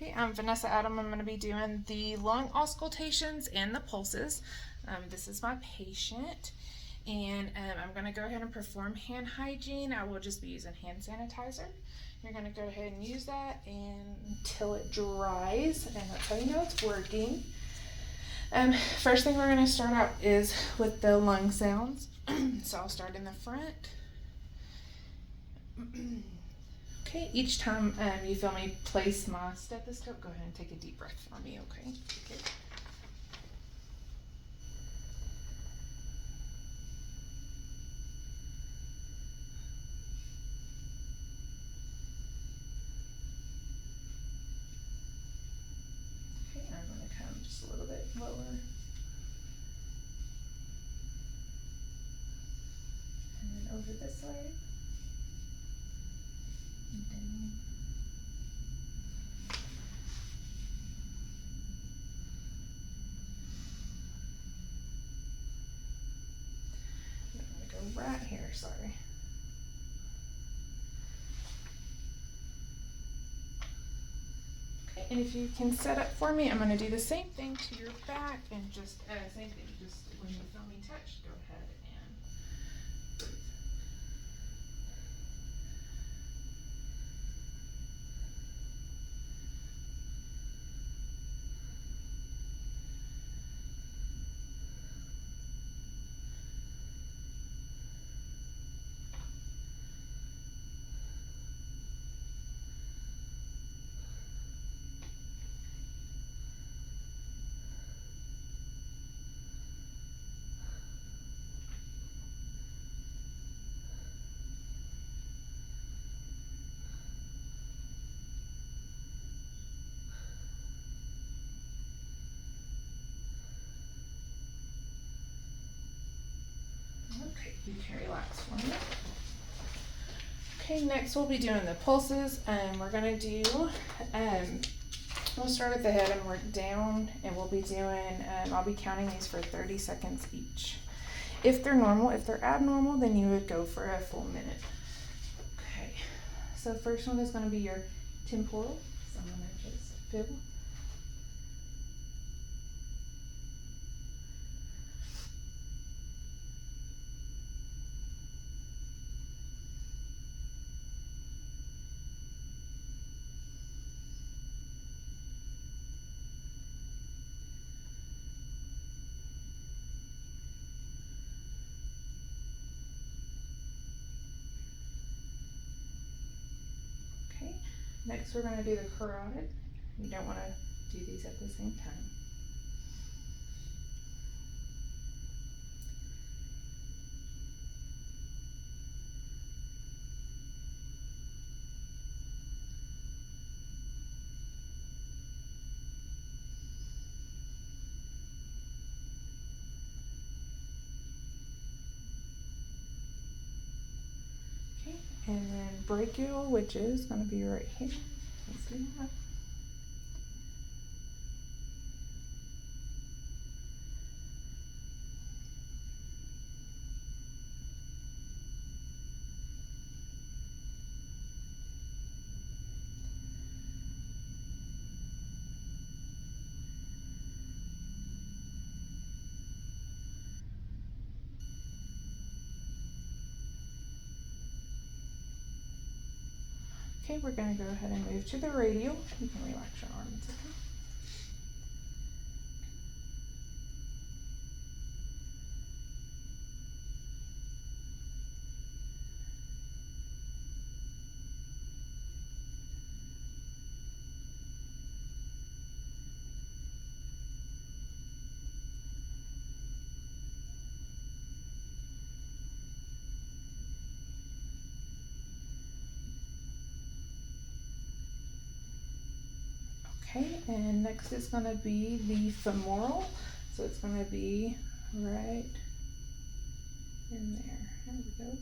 Okay, I'm Vanessa Adam. I'm going to be doing the lung auscultations and the pulses. This is my patient, and I'm going to go ahead and perform hand hygiene. I will just be using hand sanitizer. You're going to go ahead and use that until it dries, and that's how you know it's working. First thing we're going to start out is with the lung sounds. So I'll start in the front. Okay, each time you feel me place my stethoscope, go ahead and take a deep breath for me, okay? Okay. Okay, I'm going to come just a little bit lower. And then over this way. And down. I'm going to go right here, sorry. Okay, and if you can set up for me, I'm going to do the same thing to your back and just, same thing, just when you feel me touch, go ahead and breathe. Okay, you can relax for me. Okay, next we'll be doing the pulses, and we're gonna do, we'll start at the head and work down, and we'll be doing, I'll be counting these for 30 seconds each. If they're normal, if they're abnormal, then you would go for a full minute. Okay, so first one is gonna be your temporal, so I'm gonna just feel. Okay, next we're going to do the carotid. You don't want to do these at the same time. Okay, and then brachial, which is going to be right here. Let's do that. Okay, we're going to go ahead and move to the radial. You can relax your arms. Okay, and next is going to be the femoral. So it's going to be right in there. There we go.